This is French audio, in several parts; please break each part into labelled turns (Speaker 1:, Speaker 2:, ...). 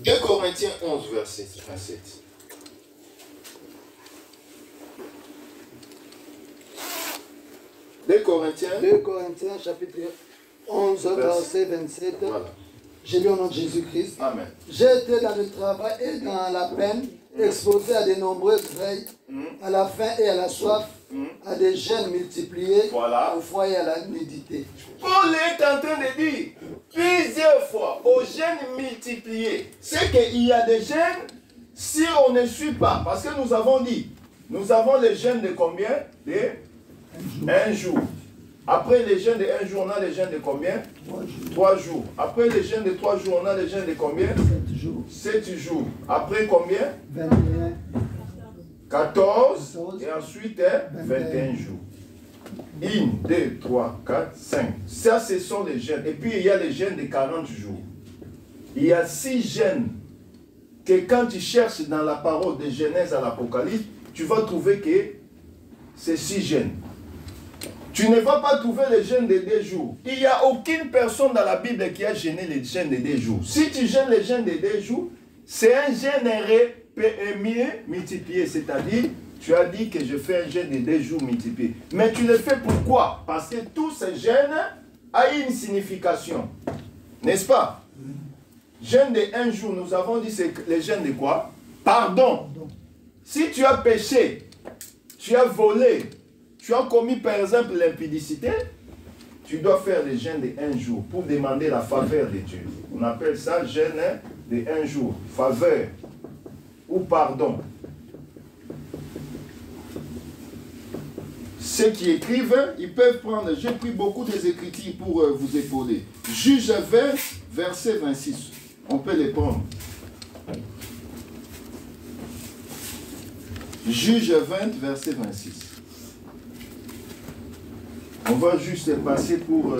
Speaker 1: 2 Corinthiens 11, verset 27.
Speaker 2: deux Corinthiens, chapitre 11, verset 27.
Speaker 1: Voilà.
Speaker 2: J'ai lu au nom de Jésus-Christ.
Speaker 1: Amen.
Speaker 2: J'ai été dans le travail et dans la peine, exposé à de nombreuses veilles, à la faim et à la soif, à des jeûnes multipliés,
Speaker 1: Voilà.
Speaker 2: au foyer et à la nudité.
Speaker 1: Paul est en train de dire plusieurs fois aux jeûnes multipliés. C'est qu'il y a des jeûnes, si on ne suit pas, parce que nous avons dit, nous avons les jeûnes de combien? De 1 jour. Après les jeûnes de 1 jour, on a les jeûnes de combien? 3 jours. Après les jeûnes de 3 jours, on a les jeûnes de combien?
Speaker 2: 7 jours.
Speaker 1: 7 jours. Après combien?
Speaker 2: 21.
Speaker 1: 14. Et ensuite 21 jours. 1, 2, 3, 4, 5. Ça, ce sont les jeûnes. Et puis, il y a les jeûnes de 40 jours. Il y a 6 jeûnes que quand tu cherches dans la parole de Genèse à l'Apocalypse, tu vas trouver que c'est 6 jeûnes. Tu ne vas pas trouver les jeûnes de 2 jours. Il n'y a aucune personne dans la Bible qui a jeûné les jeûnes de 2 jours. Si tu jeûnes les jeûnes de 2 jours, c'est un jeûne multiplié. C'est-à-dire, tu as dit que je fais un jeûne de 2 jours multiplié. Mais tu le fais pourquoi? Parce que tous ces jeûnes ont une signification. N'est-ce pas? Jeûne de 1 jour, nous avons dit c'est les jeûnes de quoi? Pardon. Si tu as péché, tu as volé, tu as commis par exemple l'impudicité, tu dois faire le jeûne de 1 jour pour demander la faveur de Dieu. On appelle ça jeûne de 1 jour, faveur ou pardon. Ceux qui écrivent, ils peuvent prendre, j'ai pris beaucoup des écritures pour vous épauler. Juge 20, verset 26. On peut les prendre. Juge 20, verset 26. On va juste passer pour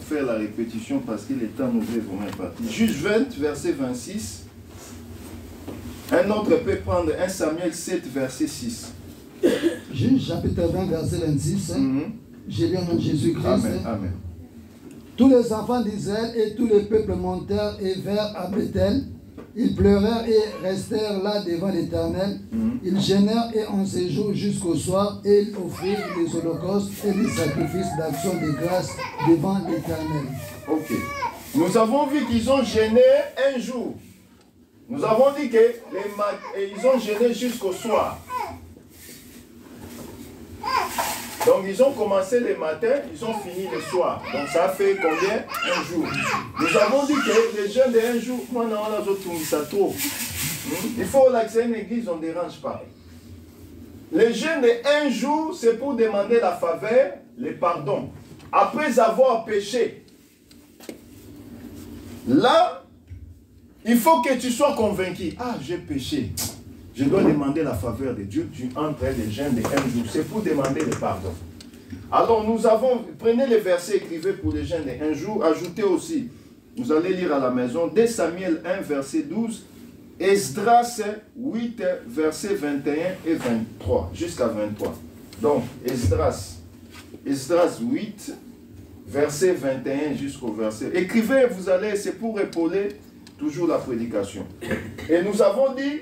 Speaker 1: faire la répétition parce que le temps nous est vraiment imparti. Juge 20, verset 26. Un autre peut prendre 1 Samuel 7, verset 6.
Speaker 2: Juge chapitre 20, verset 26. J'ai lu au nom de Jésus-Christ.
Speaker 1: Amen, amen.
Speaker 2: Tous les enfants d'Israël et tous les peuples montèrent et vinrent à Bethel. Ils pleurèrent et restèrent là devant l'Éternel. Ils gênèrent et en séjour jusqu'au soir, et ils offrirent des holocaustes et des sacrifices d'action de grâce devant l'Éternel.
Speaker 1: Ok. Nous avons vu qu'ils ont gêné 1 jour. Nous avons dit qu'ils ont gêné jusqu'au soir. Donc ils ont commencé le matin, ils ont fini le soir. Donc ça fait combien? 1 jour. Nous avons dit que les jeûnes de 1 jour, moi non, on a d'autres ça trop. Il faut l'accès à une église, on ne dérange pas. Les jeûnes de 1 jour, c'est pour demander la faveur, le pardon. Après avoir péché. Là, il faut que tu sois convaincu. Ah, j'ai péché. Je dois demander la faveur de Dieu. Tu entres les jeûnes de 1 jour. C'est pour demander le pardon. Alors nous avons, prenez les versets écrivés pour les jeûnes de 1 jour. Ajoutez aussi, vous allez lire à la maison, 2 Samuel 1, verset 12. Esdras 8, verset 21 et 23. Jusqu'à 23. Donc, Esdras 8, verset 21 jusqu'au verset. Écrivez, vous allez, c'est pour épauler toujours la prédication. Et nous avons dit,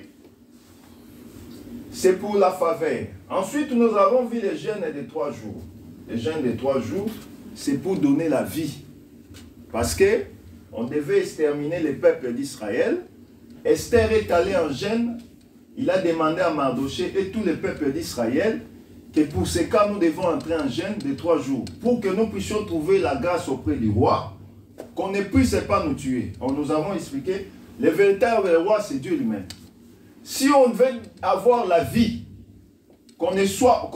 Speaker 1: c'est pour la faveur. Ensuite, nous avons vu les jeûnes de 3 jours. Les jeûnes de 3 jours, c'est pour donner la vie. Parce que on devait exterminer le peuple d'Israël. Esther est allé en jeûne. Il a demandé à Mardoché et tout le peuple d'Israël que pour ce cas, nous devons entrer en jeûne de 3 jours. Pour que nous puissions trouver la grâce auprès du roi, qu'on ne puisse pas nous tuer. Nous avons expliqué, le véritable roi, c'est Dieu lui-même. Si on veut avoir la vie, qu'on ne soit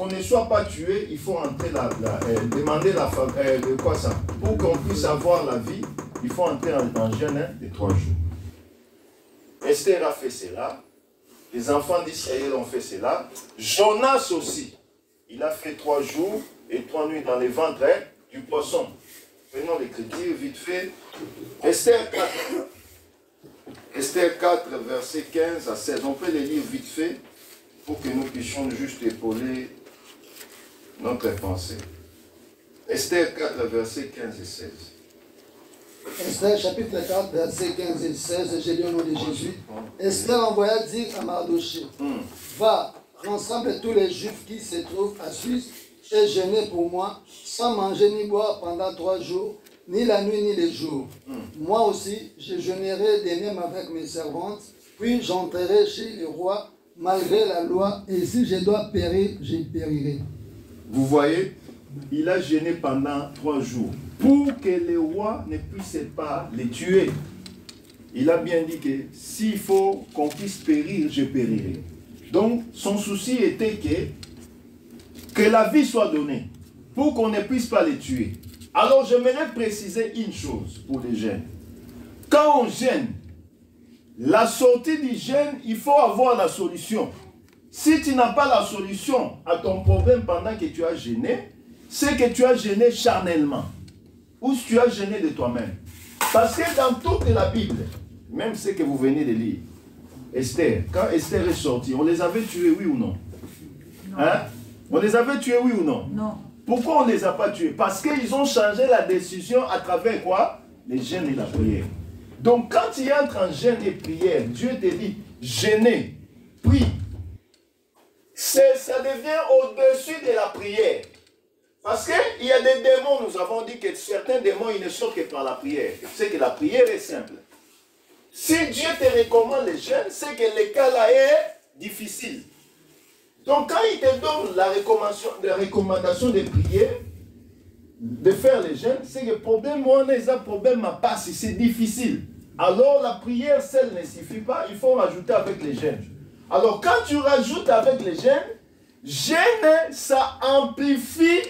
Speaker 1: pas tué, il faut entrer demander la faveur. Quoi ça? Pour qu'on puisse avoir la vie, il faut entrer en jeûne de 3 jours. Esther a fait cela. Les enfants d'Israël ont fait cela. Jonas aussi. Il a fait 3 jours et 3 nuits dans les ventres du poisson. Prenons l'écriture vite fait. Esther 4. Esther 4, verset 15 à 16. On peut les lire vite fait pour que nous puissions juste épauler notre pensée. Esther 4, verset 15 et 16.
Speaker 2: Esther chapitre 4, versets 15 et 16, j'ai lu au nom de Jésus. Esther envoya dire à Mardoché, va, rassemble tous les Juifs qui se trouvent à Suisse et jeûnez pour moi, sans manger ni boire pendant 3 jours, ni la nuit ni les jours. Moi aussi, je jeûnerai de même avec mes servantes, puis j'entrerai chez le roi, malgré la loi, et si je dois périr, je périrai.
Speaker 1: Vous voyez, il a jeûné pendant 3 jours pour que le roi ne puisse pas les tuer. Il a bien dit que s'il faut qu'on puisse périr, je périrai. Donc, son souci était que la vie soit donnée pour qu'on ne puisse pas les tuer. Alors, j'aimerais préciser une chose pour les jeunes. Quand on gêne, la sortie du gêne, il faut avoir la solution. Si tu n'as pas la solution à ton problème pendant que tu as gêné, c'est que tu as gêné charnellement. Ou si tu as gêné de toi-même. Parce que dans toute la Bible, même ce que vous venez de lire, Esther, quand Esther est sortie, on les avait tués, oui ou non? Hein? On les avait tués, oui ou non?
Speaker 3: Non.
Speaker 1: Pourquoi on ne les a pas tués? Parce qu'ils ont changé la décision à travers quoi? Les jeûnes et la prière. Donc quand tu entres en jeûne et prière, Dieu te dit, jeûnez, prie. Ça devient au-dessus de la prière. Parce qu'il y a des démons, nous avons dit que certains démons, ils ne sortent que par la prière. C'est que la prière est simple. Si Dieu te recommande les jeûnes, c'est que le cas là est difficile. Donc quand il te donne la recommandation de prier, de faire les jeûnes, c'est que le problème, moi, on a un problème à passer, c'est difficile. Alors la prière seule ne suffit pas, il faut rajouter avec les jeûnes. Alors quand tu rajoutes avec les jeûnes, ça amplifie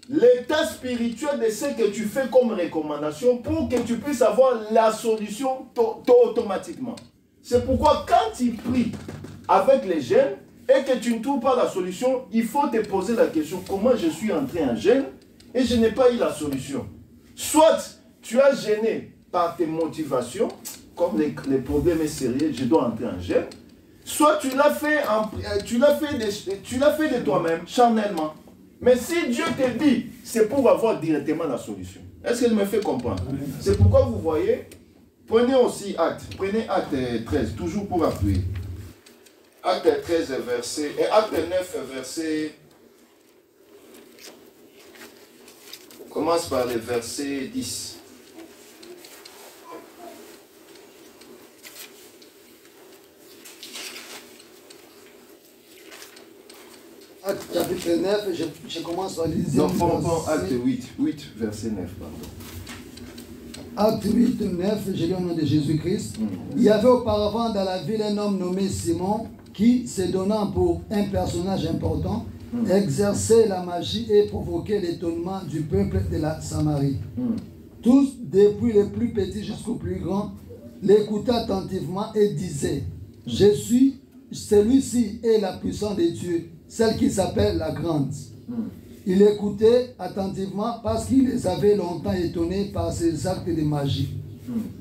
Speaker 1: l'état spirituel de ce que tu fais comme recommandation pour que tu puisses avoir la solution automatiquement. C'est pourquoi quand tu pries avec les jeûnes et que tu ne trouves pas la solution, il faut te poser la question, comment je suis entré en jeûne et je n'ai pas eu la solution. Soit tu as gêné par tes motivations, comme les problèmes est sérieux, je dois entrer en jeûne, soit tu l'as fait de toi-même, charnellement. Mais si Dieu te dit, c'est pour avoir directement la solution. Est-ce qu'il me fait comprendre? C'est pourquoi vous voyez, prenez aussi acte 13, toujours pour appuyer. Acte 13, verset, et acte 9, verset, on commence par le verset 10.
Speaker 2: Acte chapitre 9, je commence par le 10e
Speaker 1: Non, pas acte 8, verset 9, pardon.
Speaker 2: Acte 8, 9, j'ai lu au nom de Jésus-Christ. Il y avait auparavant dans la ville un homme nommé Simon qui, se donnant pour un personnage important, exerçait la magie et provoquait l'étonnement du peuple de la Samarie. Tous, depuis les plus petits jusqu'aux plus grands, l'écoutaient attentivement et disaient, je suis, celui-ci est la puissance de Dieu, celle qui s'appelle la grande. Il écoutait attentivement parce qu'il les avait longtemps étonnés par ses actes de magie.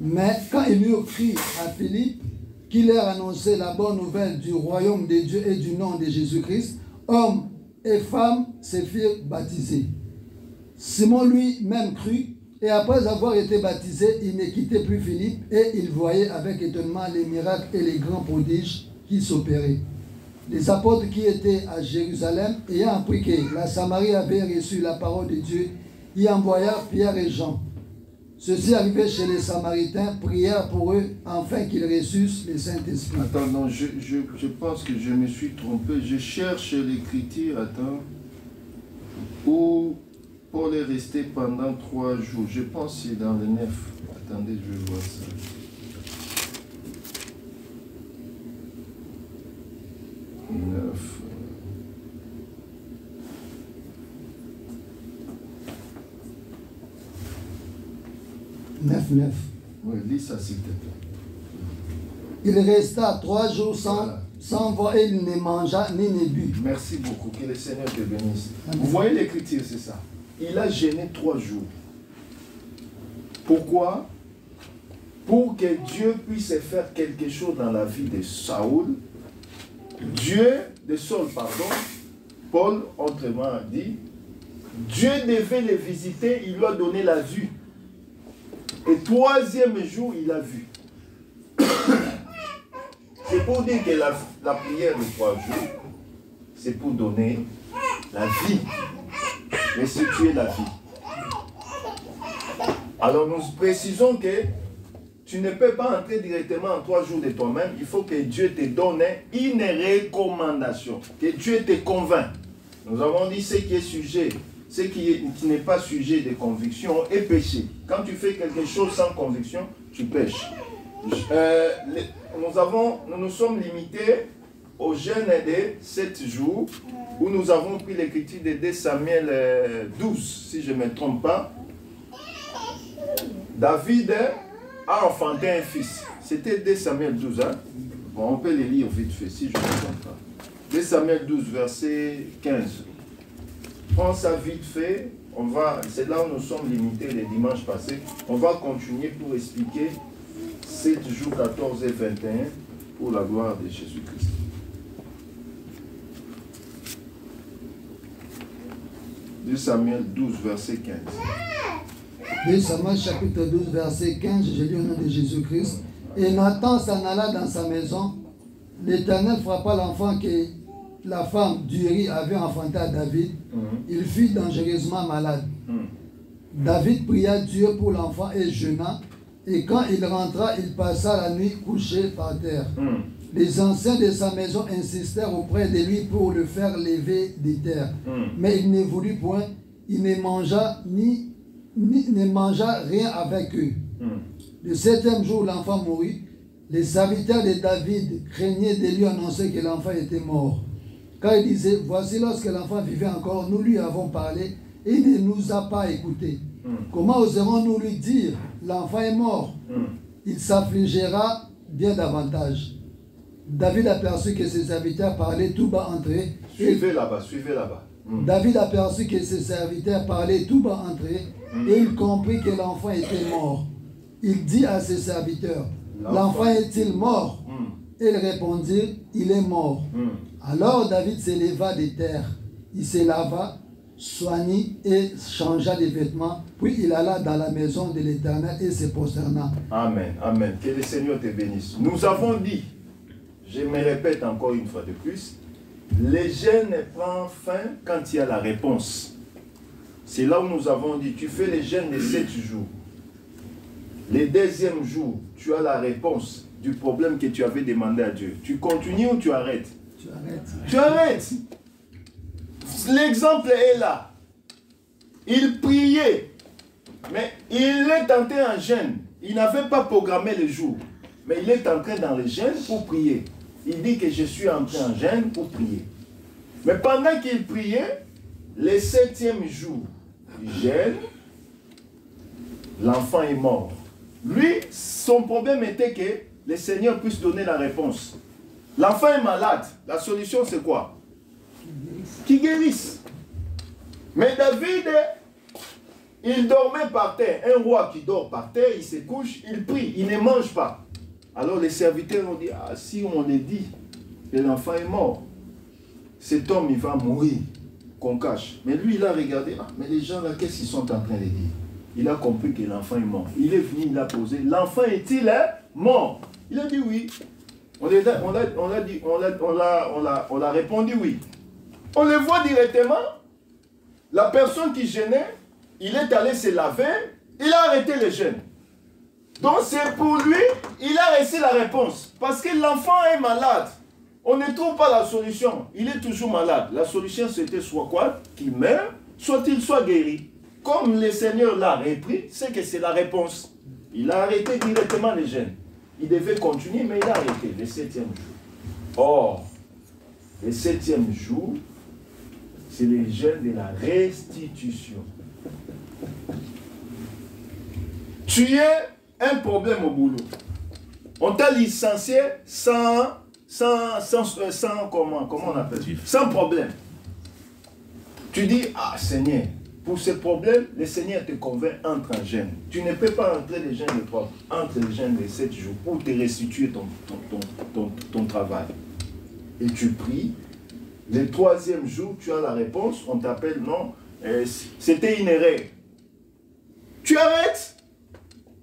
Speaker 2: Mais quand il eurent crié à Philippe, qui leur annonçait la bonne nouvelle du royaume de Dieu et du nom de Jésus-Christ, hommes et femmes se firent baptiser. Simon lui-même crut, et après avoir été baptisé, il ne quittait plus Philippe, et il voyait avec étonnement les miracles et les grands prodiges qui s'opéraient. Les apôtres qui étaient à Jérusalem, ayant appris que la Samarie avait reçu la parole de Dieu, y envoyèrent Pierre et Jean. Ceux-ci arrivés chez les Samaritains, prièrent pour eux, afin qu'ils reçussent le Saint-Esprit.
Speaker 1: Attends, non, je pense que je me suis trompé. Je cherche l'écriture, attends, où Paul est resté pendant 3 jours. Je pense que c'est dans le 9. Attendez, je vais voir ça.
Speaker 2: Neuf.
Speaker 1: Oui, lis ça s'il te plaît.
Speaker 2: Il resta 3 jours sans voir et il ne mangea ni ne but.
Speaker 1: Merci beaucoup, que le Seigneur te bénisse. Vous voyez l'écriture, c'est ça. Il a jeûné 3 jours. Pourquoi? Pour que Dieu puisse faire quelque chose dans la vie de Saül. Paul, autrement dit, Dieu devait les visiter, il lui a donné la vue. Et troisième jour, il a vu. C'est pour dire que la prière de 3 jours, c'est pour donner la vie, restituer la vie. Alors nous précisons que tu ne peux pas entrer directement en 3 jours de toi-même. Il faut que Dieu te donne une recommandation, que Dieu te convainc. Nous avons dit ce qui est sujet, ce qui n'est pas sujet de conviction est péché. Quand tu fais quelque chose sans conviction, tu pêches. Nous nous sommes limités au jeûne de 7 jours, où nous avons pris l'écriture de 2 Samuel 12, si je ne me trompe pas. David a enfanté un fils. C'était 2 Samuel 12. Hein? Bon, on peut les lire vite fait, si je ne me trompe pas. 2 Samuel 12, verset 15. Prends ça vite fait. C'est là où nous sommes limités les dimanches passés. On va continuer pour expliquer 7 jours 14 et 21 pour la gloire de Jésus-Christ. De Samuel 12, verset 15.
Speaker 2: 2 Samuel chapitre 12, verset 15, je lis au nom de Jésus-Christ. Et Nathan s'en alla dans sa maison. L'Éternel frappa l'enfant que la femme d'Uri avait enfanté à David. Il fut dangereusement malade. David pria Dieu pour l'enfant et jeûna. Et quand il rentra, il passa la nuit couché par terre. Les anciens de sa maison insistèrent auprès de lui pour le faire lever des terres. Mais il ne voulut point. Il ne mangea ne mangea rien avec eux. Le 7e jour, l'enfant mourut. Les serviteurs de David craignaient de lui annoncer que l'enfant était mort. Car ils disaient, voici lorsque l'enfant vivait encore, nous lui avons parlé et il ne nous a pas écoutés. Comment oserons-nous lui dire, l'enfant est mort? Il s'affligera bien davantage. David aperçut que ses serviteurs parlaient tout bas entre eux.
Speaker 1: Suivez là-bas, suivez là-bas.
Speaker 2: David aperçut que ses serviteurs parlaient tout bas entre eux et il comprit que l'enfant était mort. Il dit à ses serviteurs, l'enfant est-il mort? Et ils répondirent, il est mort. Alors David se leva de terre. Il se lava, soignit et changea de vêtements. Puis il alla dans la maison de l'Éternel et se prosterna.
Speaker 1: Amen, amen. Que le Seigneur te bénisse. Nous avons dit, je me répète encore une fois de plus, le jeûne prend fin quand il y a la réponse. C'est là où nous avons dit, tu fais le jeûne de 7 jours. Le 2e jour, tu as la réponse du problème que tu avais demandé à Dieu. Tu continues ou tu arrêtes?
Speaker 2: Tu arrêtes.
Speaker 1: Tu arrêtes. L'exemple est là. Il priait, mais il est entré en jeûne. Il n'avait pas programmé le jour, mais il est entré dans le jeûne pour prier. Il dit que je suis entré en jeûne pour prier. Mais pendant qu'il priait, le 7e jour du jeûne, l'enfant est mort. Lui, son problème était que le Seigneur puisse donner la réponse. L'enfant est malade. La solution, c'est quoi? Qu'il guérisse. Mais David, il dormait par terre. Un roi qui dort par terre, il se couche, il prie, il ne mange pas. Alors les serviteurs ont dit, ah, si on est dit que l'enfant est mort, cet homme, il va mourir, qu'on cache. Mais lui, il a regardé, ah, mais les gens là, qu'est-ce qu'ils sont en train de dire? Il a compris que l'enfant est mort. Il est venu, il a posé, l'enfant est-il mort? Il a dit oui. On l'a répondu oui. On le voit directement. La personne qui gênait, il est allé se laver, il a arrêté le jeûne. Donc c'est pour lui, il a reçu la réponse. Parce que l'enfant est malade. On ne trouve pas la solution. Il est toujours malade. La solution c'était soit quoi? Qu'il meurt, soit il soit guéri. Comme le Seigneur l'a repris, c'est que c'est la réponse. Il a arrêté directement le jeûne. Il devait continuer, mais il a arrêté le 7e jour. Or, le 7e jour, c'est le jeûne de la restitution. Tu as un problème au boulot. On t'a licencié sans comment on appelle ça? Sans problème. Tu dis, ah Seigneur, pour ce problème, le Seigneur te convainc, entre en jeûne. Tu ne peux pas entrer les jeûnes de 3, entre les jeûnes de 7 jours pour te restituer ton travail. Et tu pries. Le 3e jour, tu as la réponse, on t'appelle, non, c'était une erreur. Tu arrêtes.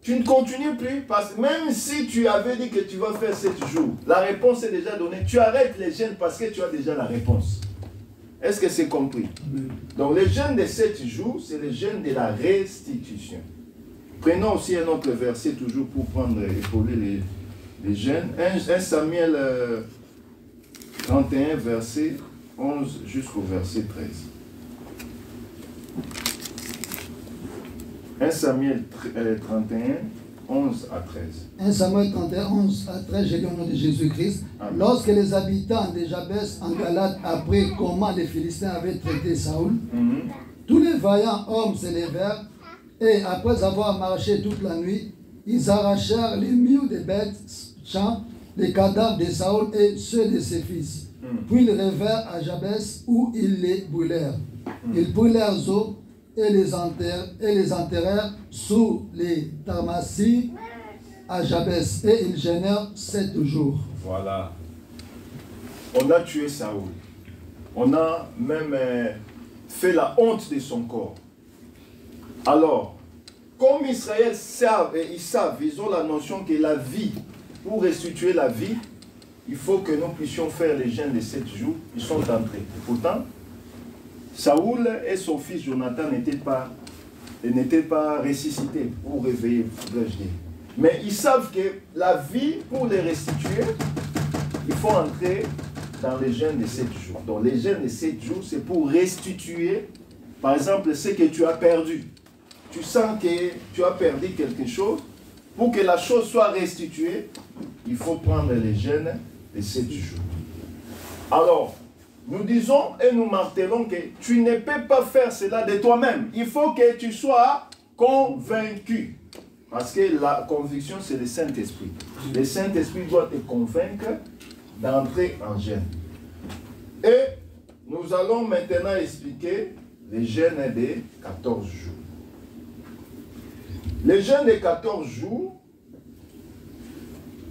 Speaker 1: Tu ne continues plus parce que même si tu avais dit que tu vas faire 7 jours, la réponse est déjà donnée. Tu arrêtes les jeûnes parce que tu as déjà la réponse. Est-ce que c'est compris? Donc les jeûnes de 7 jours, c'est le jeûne de la restitution. Prenons aussi un autre verset toujours pour prendre et épauler les jeûnes. 1 Samuel 31, verset 11 jusqu'au verset 13. 1 Samuel 31, 11 à 13.
Speaker 2: 1 Samuel 31, 11 à 13, j'ai lu au nom de Jésus-Christ. Lorsque les habitants de Jabès en Galate apprirent comment les Philistins avaient traité Saoul, tous les vaillants hommes se levèrent et après avoir marché toute la nuit, ils arrachèrent les murs des bêtes, champs, les cadavres de Saoul et ceux de ses fils. Puis ils revinrent à Jabès où ils les brûlèrent. Ils brûlèrent leurs os et les enterrèrent sous les Tarmassi à Jabès. Et ils gênèrent 7 jours.
Speaker 1: Voilà. On a tué Saoul. On a même fait la honte de son corps. Alors, comme Israël savent, ils ont la notion que la vie, pour restituer la vie, il faut que nous puissions faire les jeûnes de 7 jours. Ils sont entrés. Pourtant, Saoul et son fils Jonathan n'étaient pas ressuscités ou réveillés, pourrais-je dire. Mais ils savent que la vie, pour les restituer, il faut entrer dans les jeûnes de 7 jours. Donc les jeûnes de 7 jours, c'est pour restituer, par exemple, ce que tu as perdu. Tu sens que tu as perdu quelque chose. Pour que la chose soit restituée, il faut prendre les jeûnes de 7 jours. Alors, nous disons et nous martelons que tu ne peux pas faire cela de toi-même. Il faut que tu sois convaincu. Parce que la conviction, c'est le Saint-Esprit. Le Saint-Esprit doit te convaincre d'entrer en jeûne. Et nous allons maintenant expliquer les jeûnes de 14 jours. Les jeûnes de 14 jours,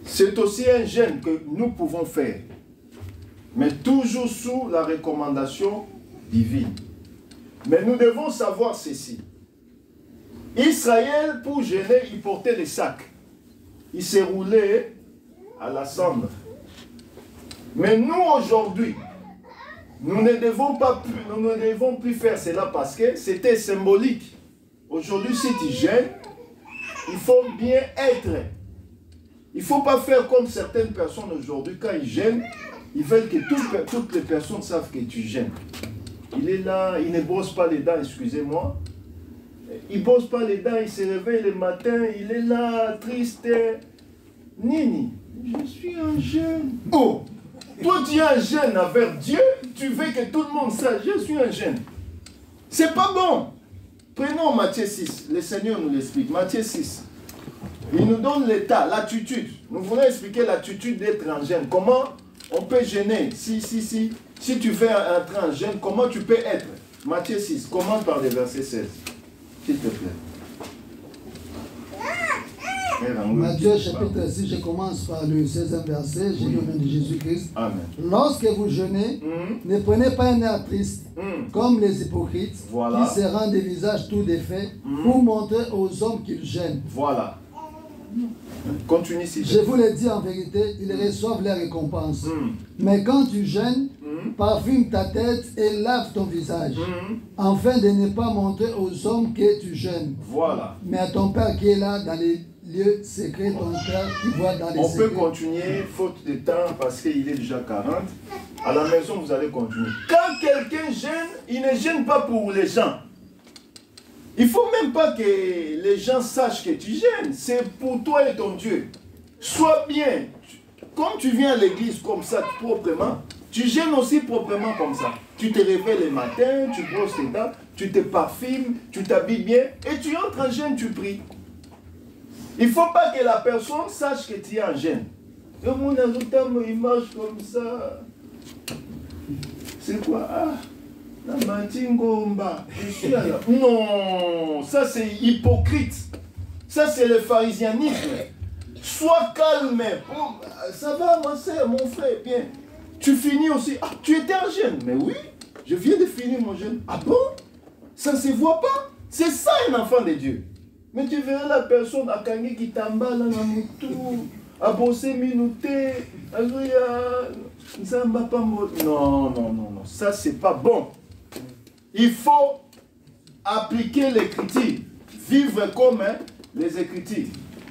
Speaker 1: c'est aussi un jeûne que nous pouvons faire, mais toujours sous la recommandation divine. Mais nous devons savoir ceci. Israël, pour jeûner, il portait les sacs. Il s'est roulé à la cendre. Mais nous, aujourd'hui, nous ne devons plus faire cela parce que c'était symbolique. Aujourd'hui, si tu jeûnes, il faut bien être. Il ne faut pas faire comme certaines personnes aujourd'hui, quand ils jeûnent, ils veulent que toutes les personnes savent que tu jeûnes. Il est là, il ne brosse pas les dents, excusez-moi. Il ne brosse pas les dents, il se réveille le matin, il est là, triste. Nini, je suis un jeûne. Oh, toi tu es un jeûne envers Dieu, tu veux que tout le monde sache, je suis un jeûne. C'est pas bon. Prenons Matthieu 6, le Seigneur nous l'explique. Matthieu 6. Il nous donne l'état, l'attitude. Nous voulons expliquer l'attitude d'être en jeûne. Comment on peut jeûner? Si tu veux entrer en jeûne, comment tu peux être? Matthieu 6, commence par le verset 16. S'il te plaît.
Speaker 2: Matthieu chapitre 6, je commence par le 16e verset. J'ai le nom de Jésus-Christ.
Speaker 1: Amen.
Speaker 2: Lorsque vous jeûnez, ne prenez pas un air triste, comme les hypocrites, qui se rendent des visages tout défaits, pour montrer aux hommes qu'ils jeûnent.
Speaker 1: Voilà. Continue si
Speaker 2: je vous le dis en vérité, ils reçoivent leur récompense. Mais quand tu jeûnes, parfume ta tête et lave ton visage, afin de ne pas montrer aux hommes que tu jeûnes.
Speaker 1: Voilà.
Speaker 2: Mais à ton Père qui est là dans les lieux secrets, ton Père qui voit dans les secrets.
Speaker 1: On peut continuer, faute de temps, parce qu'il est déjà 40. À la maison, vous allez continuer. Quand quelqu'un gêne, il ne gêne pas pour les gens. Il ne faut même pas que les gens sachent que tu gênes. C'est pour toi et ton Dieu. Sois bien. Comme tu viens à l'église comme ça, proprement, tu gênes aussi proprement comme ça. Tu te réveilles le matin, tu brosses tes dents, tu te parfumes, tu t'habilles bien, et tu entres en jeûne, tu pries. Il ne faut pas que la personne sache que tu es en jeûne. Le monde il marche comme ça. C'est quoi? Ah, la matingomba. Non, ça c'est hypocrite. Ça c'est le pharisianisme. Sois calme. Oh, ça va, ma soeur, mon frère, bien. Tu finis aussi. Ah, tu étais en jeûne. Mais oui, je viens de finir mon jeûne. Ah bon? Ça ne se voit pas? C'est ça un enfant de Dieu. Mais tu verras la personne à Kangi qui t'emballe dans le tout, à bosser minuté, à jouer à... Non, ça c'est pas bon. Il faut appliquer l'écriture, vivre comme les écritures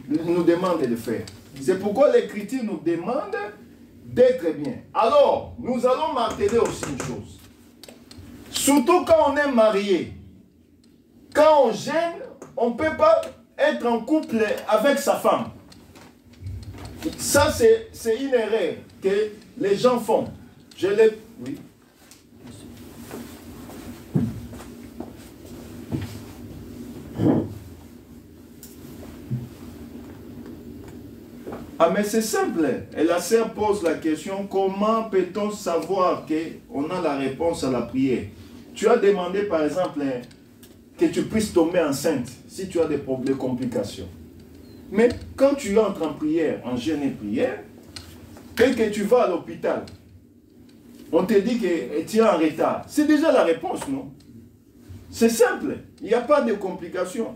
Speaker 1: nous demandent de le faire. C'est pourquoi l'écriture nous demande d'être bien. Alors, nous allons marteler aussi une chose. Surtout quand on est marié, quand on gêne, on ne peut pas être en couple avec sa femme. Ça, c'est une erreur que les gens font. Je l'ai... Oui. Ah, mais c'est simple. Et la sœur pose la question, comment peut-on savoir qu'on a la réponse à la prière? Tu as demandé, par exemple, que tu puisses tomber enceinte si tu as des problèmes, des complications. Mais quand tu entres en prière, en jeûne et prière, et que tu vas à l'hôpital, on te dit que tu es en retard. C'est déjà la réponse, non? C'est simple. Il n'y a pas de complications.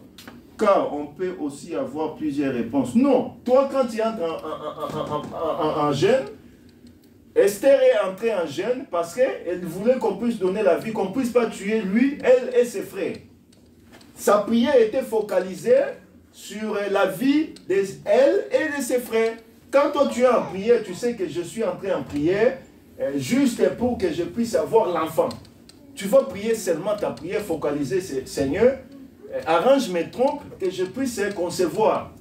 Speaker 1: Car on peut aussi avoir plusieurs réponses. Non, toi quand tu entres en jeûne, Esther est entrée en jeûne parce qu'elle voulait qu'on puisse donner la vie, qu'on ne puisse pas tuer lui, elle et ses frères. Sa prière était focalisée sur la vie d'elle et de ses frères. Quand toi tu es en prière, tu sais que je suis entré en prière juste pour que je puisse avoir l'enfant. Tu vas prier seulement ta prière focalisée, Seigneur, arrange mes trompes que je puisse concevoir.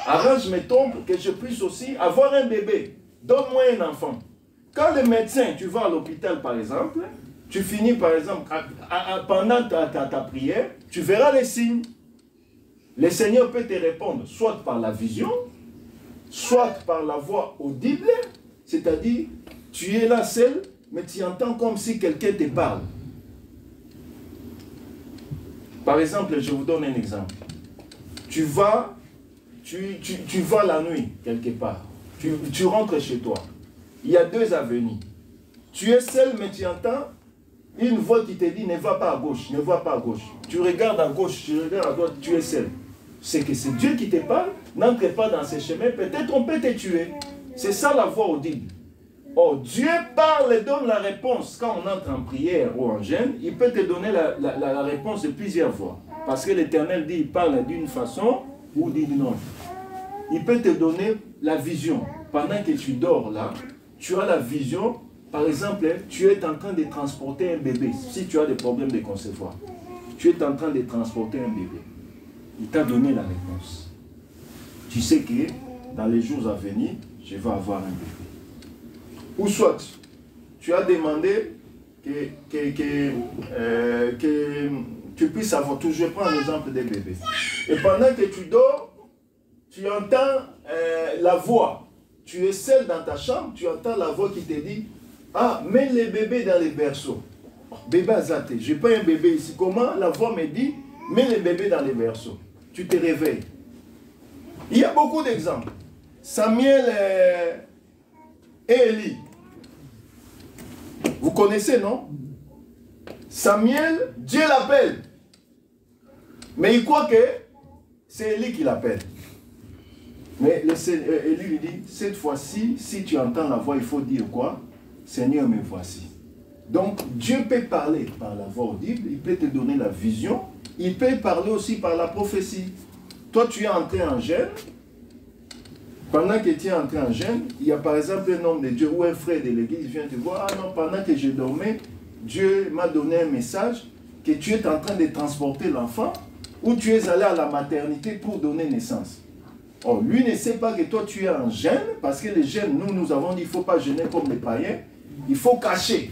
Speaker 1: Arrange mes trompes que je puisse aussi avoir un bébé. Donne-moi un enfant. Quand le médecin, tu vas à l'hôpital par exemple, tu finis par exemple, pendant ta prière, tu verras les signes. Le Seigneur peut te répondre soit par la vision, soit par la voix audible, c'est-à-dire tu es là seul, mais tu entends comme si quelqu'un te parle. Par exemple, je vous donne un exemple. Tu vas la nuit, quelque part. Tu rentres chez toi. Il y a deux avenues. Tu es seul, mais tu entends une voix qui te dit ne va pas à gauche, ne va pas à gauche. Tu regardes à gauche, tu regardes à droite, tu es seul. C'est que c'est Dieu qui te parle, n'entre pas dans ces chemins, peut-être on peut te tuer. C'est ça la voix audible. Oh, Dieu parle et donne la réponse. Quand on entre en prière ou en jeûne, il peut te donner la réponse de plusieurs fois. Parce que l'Éternel dit, il parle d'une façon ou d'une autre. Il peut te donner la vision. Pendant que tu dors là, tu as la vision. Par exemple, tu es en train de transporter un bébé. Si tu as des problèmes de concevoir, tu es en train de transporter un bébé. Il t'a donné la réponse. Tu sais que dans les jours à venir, je vais avoir un bébé. Ou soit, tu as demandé que tu puisses avoir, je prends l'exemple des bébés. Et pendant que tu dors, tu entends la voix. Tu es seul dans ta chambre, tu entends la voix qui te dit, ah, mets les bébés dans les berceaux. Bébé Azate, je n'ai pas un bébé ici. Comment? La voix me dit, mets les bébés dans les berceaux. Tu te réveilles. Il y a beaucoup d'exemples. Samuel et Élie. Vous connaissez, non? Samuel, Dieu l'appelle. Mais il croit que c'est Élie qui l'appelle. Mais Élie lui dit, cette fois-ci, si tu entends la voix, il faut dire quoi? Seigneur, me voici. Donc, Dieu peut parler par la voix audible, il peut te donner la vision, il peut parler aussi par la prophétie. Toi, tu es entré en jeûne. Pendant que tu es entré en jeûne, il y a par exemple un homme de Dieu ou un frère de l'église vient te voir. Ah non, pendant que je dormais, Dieu m'a donné un message que tu es en train de transporter l'enfant ou tu es allé à la maternité pour donner naissance. Oh, lui ne sait pas que toi tu es en jeûne parce que les jeûnes, nous avons dit il ne faut pas jeûner comme les païens, il faut cacher.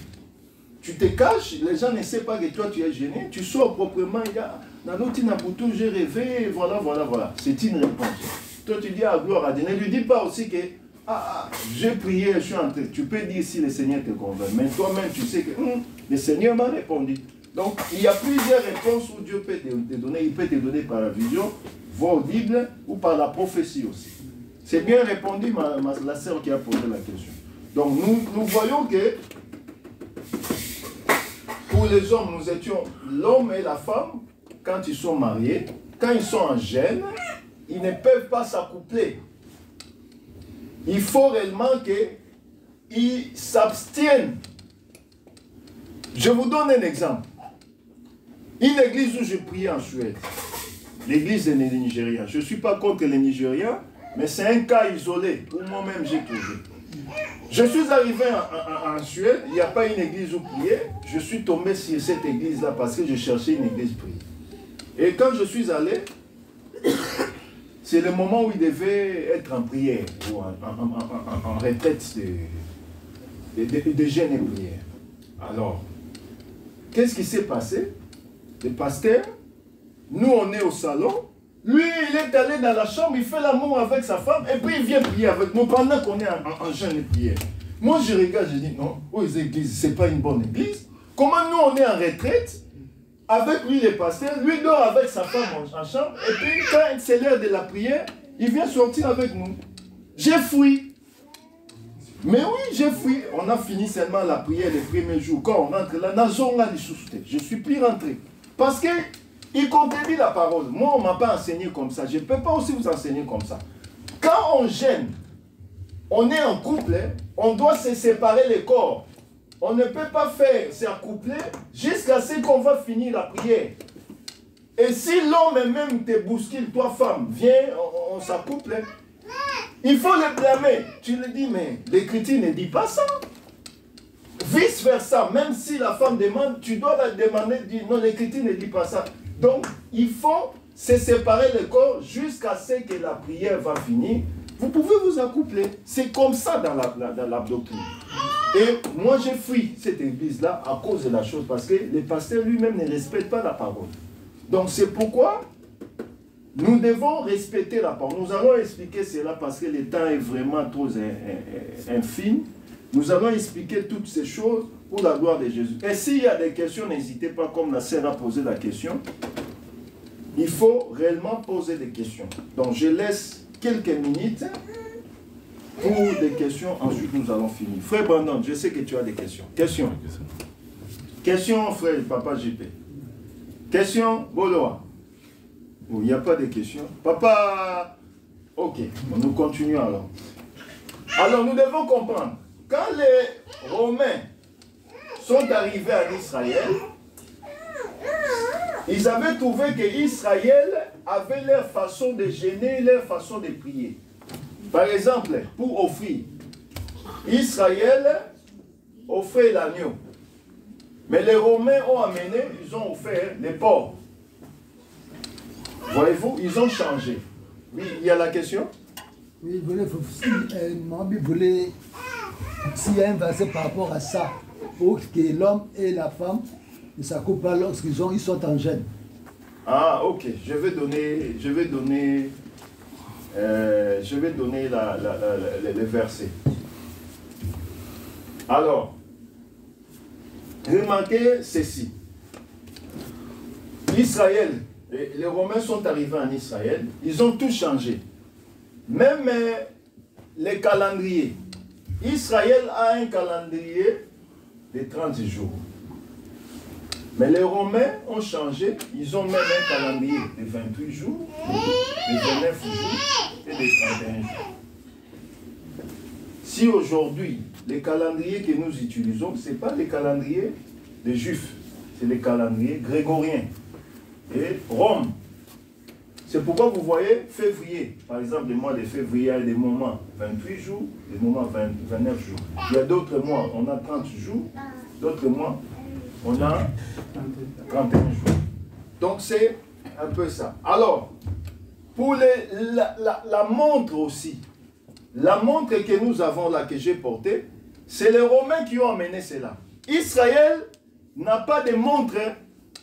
Speaker 1: Tu te caches, les gens ne savent pas que toi tu es gêné, tu sors proprement, il y a Nanoti Naputu, j'ai rêvé, voilà. C'est une réponse. Toi tu dis, ah, gloire à Dieu. Ne lui dis pas aussi que, j'ai prié, je suis entré. Tu peux dire si le Seigneur te convainc. Mais toi-même, tu sais que le Seigneur m'a répondu. Donc, il y a plusieurs réponses où Dieu peut te donner. Il peut te donner par la vision, voix audible, ou par la prophétie aussi. C'est bien répondu, la sœur qui a posé la question. Donc, nous voyons que, pour les hommes, nous étions l'homme et la femme, quand ils sont mariés, quand ils sont en gêne, ils ne peuvent pas s'accoupler. Il faut réellement qu'ils s'abstiennent. Je vous donne un exemple. Une église où je priais en Suède, l'église des Nigériens. Je ne suis pas contre les Nigériens, mais c'est un cas isolé où moi-même j'ai trouvé. Je suis arrivé en Suède, il n'y a pas une église où prier. Je suis tombé sur cette église-là parce que je cherchais une église prier. Et quand je suis allé, c'est le moment où il devait être en prière, ou en retraite de jeûne et prière. Alors, qu'est-ce qui s'est passé? Le pasteur, nous on est au salon, lui il est allé dans la chambre, il fait l'amour avec sa femme, et puis il vient prier avec nous pendant qu'on est en jeûne et prière. Moi je regarde, je dis non, aux églises, c'est pas une bonne église. Comment nous on est en retraite? Avec lui, le pasteur, lui dort avec sa femme en chambre, et puis quand c'est l'heure de la prière, il vient sortir avec nous. J'ai fui. Mais oui, j'ai fui. On a fini seulement la prière les premiers jours. Quand on rentre là, je ne suis plus rentré. Parce qu'il contredit la parole. Moi, on ne m'a pas enseigné comme ça. Je ne peux pas aussi vous enseigner comme ça. Quand on gêne, on est en couple, on doit se séparer les corps. On ne peut pas faire s'accoupler jusqu'à ce qu'on va finir la prière. Et si l'homme même te bouscule, toi femme, viens, on s'accouple, il faut le blâmer. Tu le dis, mais l'Écriture ne dit pas ça. Vice versa, même si la femme demande, tu dois la demander, dire non, l'Écriture ne dit pas ça. Donc, il faut se séparer les corps jusqu'à ce que la prière va finir. Vous pouvez vous accoupler. C'est comme ça dans la doctrine. Et moi, j'ai fui cette église-là à cause de la chose, parce que le pasteur lui-même ne respecte pas la parole. Donc, c'est pourquoi nous devons respecter la parole. Nous allons expliquer cela parce que le temps est vraiment trop infime. Nous allons expliquer toutes ces choses pour la gloire de Jésus. Et s'il y a des questions, n'hésitez pas, comme la sœur a posé la question. Il faut réellement poser des questions. Donc, je laisse quelques minutes pour des questions, ensuite nous allons finir. Frère Brandon, je sais que tu as des questions. Questions. Questions, frère Papa JP. Questions, Boloa. Oh, il n'y a pas de questions. Papa, ok, nous continuons alors. Alors nous devons comprendre, quand les Romains sont arrivés en Israël, ils avaient trouvé qu'Israël avait leur façon de gêner, leur façon de prier. Par exemple, pour offrir, Israël offrait l'agneau. Mais les Romains ont amené, ils ont offert les porcs. Voyez-vous, ils ont changé. Oui, il y a la question?
Speaker 2: Oui, Mohamed voulait, s'il y a un verset par rapport à ça, pour que l'homme et la femme ne s'accouplent pas lorsqu'ils sont en gêne.
Speaker 1: Ah, ok. Je vais donner les versets. Alors, remarquez ceci. Israël, les Romains sont arrivés en Israël, ils ont tout changé. Même les calendriers. Israël a un calendrier de 30 jours. Mais les Romains ont changé, ils ont même un calendrier de 28 jours, de 29 jours et de 31 jours. Si aujourd'hui, les calendriers que nous utilisons, ce n'est pas les calendriers des Juifs, c'est les calendriers grégoriens. Et Rome, c'est pourquoi vous voyez février, par exemple, le mois de février, il y a des moments 28 jours, des moments 29 jours. Il y a d'autres mois, on a 30 jours, d'autres mois, on a 31 jours. Donc c'est un peu ça. Alors, pour la montre aussi, la montre que nous avons là, que j'ai portée, c'est les Romains qui ont amené cela. Israël n'a pas de montre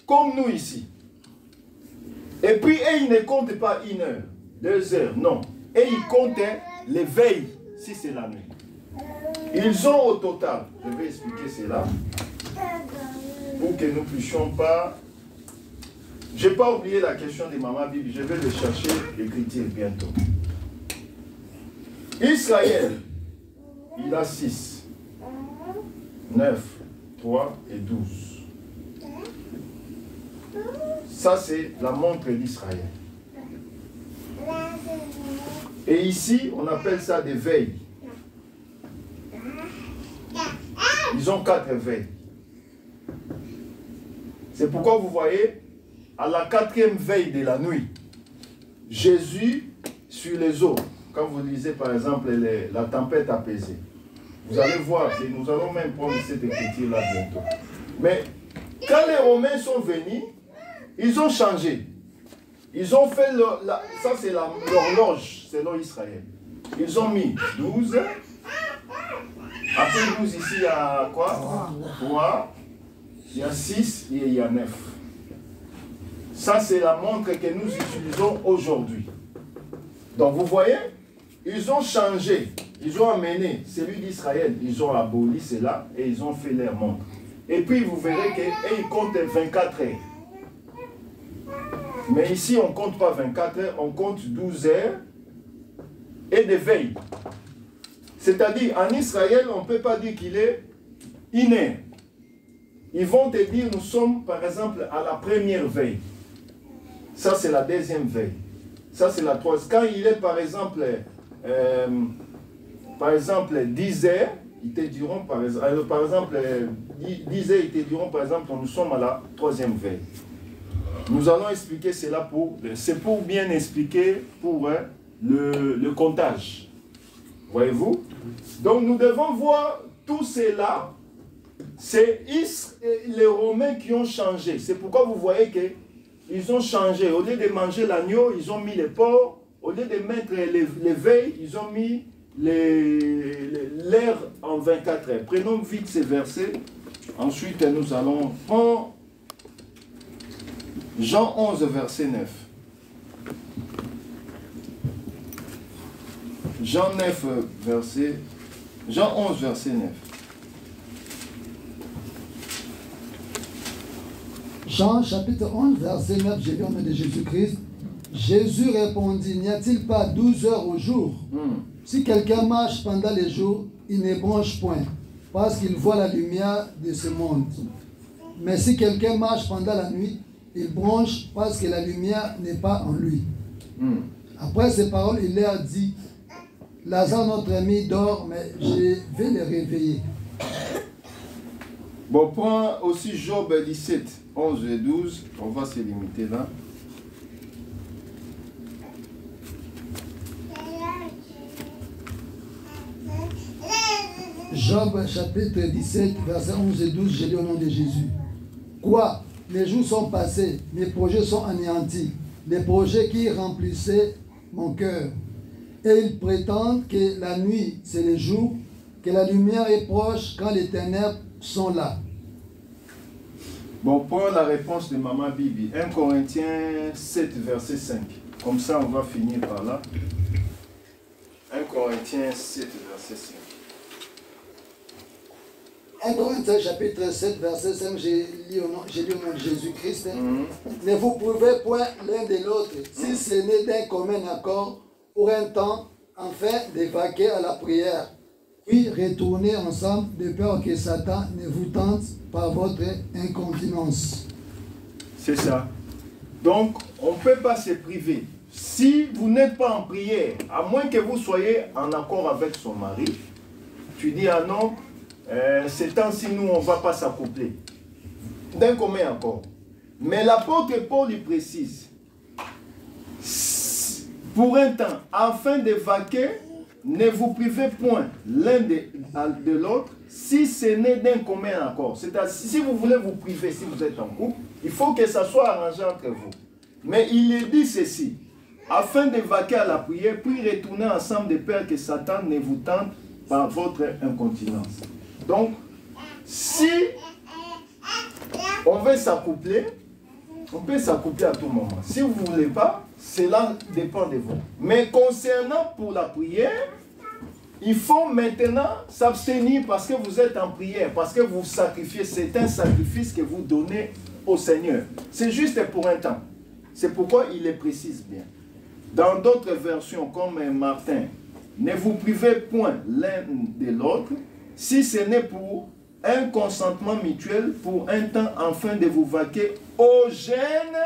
Speaker 1: comme nous ici. Et puis, ils ne comptent pas 1 heure, 2 heures, non. Et ils comptent les veilles, si c'est la nuit. Ils ont au total, je vais expliquer cela, pour que nous ne puissions pas... Je n'ai pas oublié la question de Maman Bibi, je vais le chercher, l'écriture bientôt. Israël, il a 6, 9, 3 et 12. Ça, c'est la montre d'Israël. Et ici, on appelle ça des veilles. Ils ont 4 veilles. C'est pourquoi vous voyez, à la 4e veille de la nuit, Jésus sur les eaux, quand vous lisez par exemple la tempête apaisée, vous allez voir, et nous allons même prendre cette écriture-là bientôt. Mais quand les Romains sont venus, ils ont changé. Ils ont fait, ça c'est l'horloge selon Israël. Ils ont mis 12. Après 12 ici, il y a quoi? 3. Il y a 6 et il y a 9. Ça c'est la montre que nous utilisons aujourd'hui. Donc vous voyez, ils ont changé. Ils ont amené celui d'Israël. Ils ont aboli cela et ils ont fait leur montre. Et puis vous verrez qu'ils comptent 24 heures. Mais ici, on ne compte pas 24 heures, on compte 12 heures et des veilles. C'est-à-dire, en Israël, on ne peut pas dire qu'il est inné. Ils vont te dire, nous sommes, par exemple, à la première veille. Ça, c'est la 2e veille. Ça, c'est la 3e. Quand il est, par exemple, 10 heures, ils te diront, par exemple, 10 heures, ils te diront, par exemple, nous sommes à la 3e veille. Nous allons expliquer cela c'est pour bien expliquer pour le comptage. Voyez-vous? Donc nous devons voir tout cela. C'est les Romains qui ont changé. C'est pourquoi vous voyez qu'ils ont changé. Au lieu de manger l'agneau, ils ont mis les porcs. Au lieu de mettre les veilles, ils ont mis l'air en 24 heures. Prenons vite ces versets. Ensuite, nous allons prendre Jean 11, verset 9. Jean 11, verset 9.
Speaker 2: Jean chapitre 11, verset 9, j'ai lu au nom de Jésus-Christ. Jésus répondit, n'y a-t-il pas 12 heures au jour? Si quelqu'un marche pendant les jours, il ne bronche point, parce qu'il voit la lumière de ce monde. Mais si quelqu'un marche pendant la nuit, il bronche parce que la lumière n'est pas en lui. Après ces paroles, il leur dit, Lazare, notre ami, dort, mais je vais le réveiller.
Speaker 1: Bon, prends aussi Job 17, 11 et 12. On va se limiter là.
Speaker 2: Job chapitre 17, versets 11 et 12, j'ai lu au nom de Jésus. Quoi? Les jours sont passés, mes projets sont anéantis, les projets qui remplissaient mon cœur. Et ils prétendent que la nuit, c'est le jour, que la lumière est proche quand les ténèbres sont là.
Speaker 1: Bon, prends la réponse de Maman Bibi. 1 Corinthiens 7, verset 5. Comme ça, on va finir par là. 1 Corinthiens 7, verset 5.
Speaker 2: 1 Corinthiens chapitre 7, verset 5, j'ai lu au nom de Jésus-Christ. Ne vous prouvez point l'un de l'autre, si ce n'est d'un commun accord, pour un temps, afin de vaquer à la prière, puis retourner ensemble de peur que Satan ne vous tente par votre incontinence.
Speaker 1: C'est ça. Donc, on ne peut pas se priver. Si vous n'êtes pas en prière, à moins que vous soyez en accord avec son mari, tu dis, ah non, ces temps-ci, nous, on ne va pas s'accoupler. D'un commun accord. Mais l'apôtre Paul lui précise, pour un temps, afin de vaquer, ne vous privez point l'un de l'autre, si ce n'est d'un commun accord. C'est-à-dire, si vous voulez vous priver, si vous êtes en couple, il faut que ça soit arrangé entre vous. Mais il dit ceci, afin de vaquer à la prière, puis retourner ensemble de peur que Satan ne vous tente par votre incontinence. Donc, si on veut s'accoupler, on peut s'accoupler à tout moment. Si vous ne voulez pas, cela dépend de vous. Mais concernant pour la prière, il faut maintenant s'abstenir parce que vous êtes en prière, parce que vous sacrifiez. C'est un sacrifice que vous donnez au Seigneur. C'est juste pour un temps. C'est pourquoi il le précise bien. Dans d'autres versions, comme Martin, ne vous privez point l'un de l'autre, si ce n'est pour un consentement mutuel, pour un temps, afin de vous vaquer au jeûne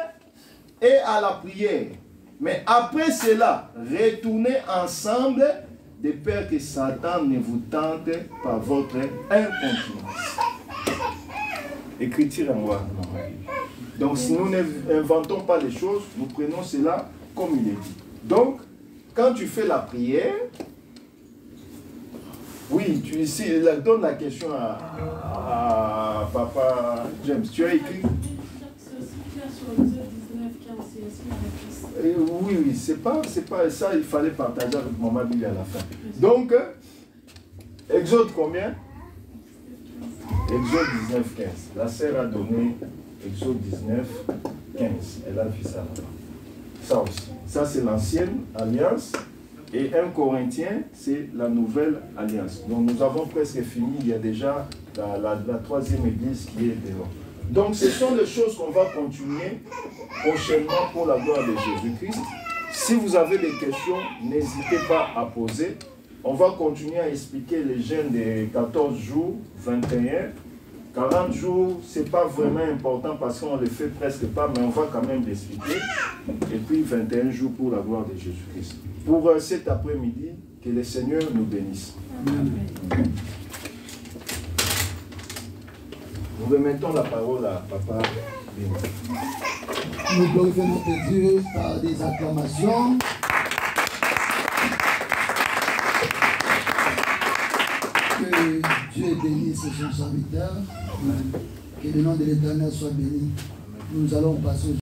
Speaker 1: et à la prière. Mais après cela, retournez ensemble de peur que Satan ne vous tente par votre incontinence. Écriture en moi. Donc si nous n'inventons pas les choses, nous prenons cela comme il est dit. Donc, quand tu fais la prière, oui, donne la question à Papa James. Tu as écrit? Oui, c'est pas ça, il fallait partager avec Maman Bibi à la fin. Donc, Exode combien? Exode 19, 15. La sœur a donné Exode 19, 15. Elle a vu ça là-bas. Ça aussi. Ça, c'est l'ancienne alliance. Et 1 Corinthiens, c'est la nouvelle alliance. Donc, nous avons presque fini. Il y a déjà la troisième église qui est dehors. Donc, ce sont des choses qu'on va continuer prochainement pour la gloire de Jésus-Christ. Si vous avez des questions, n'hésitez pas à poser. On va continuer à expliquer les jeûnes de 14 jours, 21, 40 jours. Ce n'est pas vraiment important parce qu'on ne le fait presque pas, mais on va quand même l'expliquer. Et puis 21 jours pour la gloire de Jésus-Christ. Pour cet après-midi, que le Seigneur nous bénisse. Amen. Nous remettons la parole à Papa.
Speaker 2: Nous glorifions notre Dieu par des acclamations. Que Dieu bénisse son serviteur. Que le nom de l'Éternel soit béni. Nous allons passer au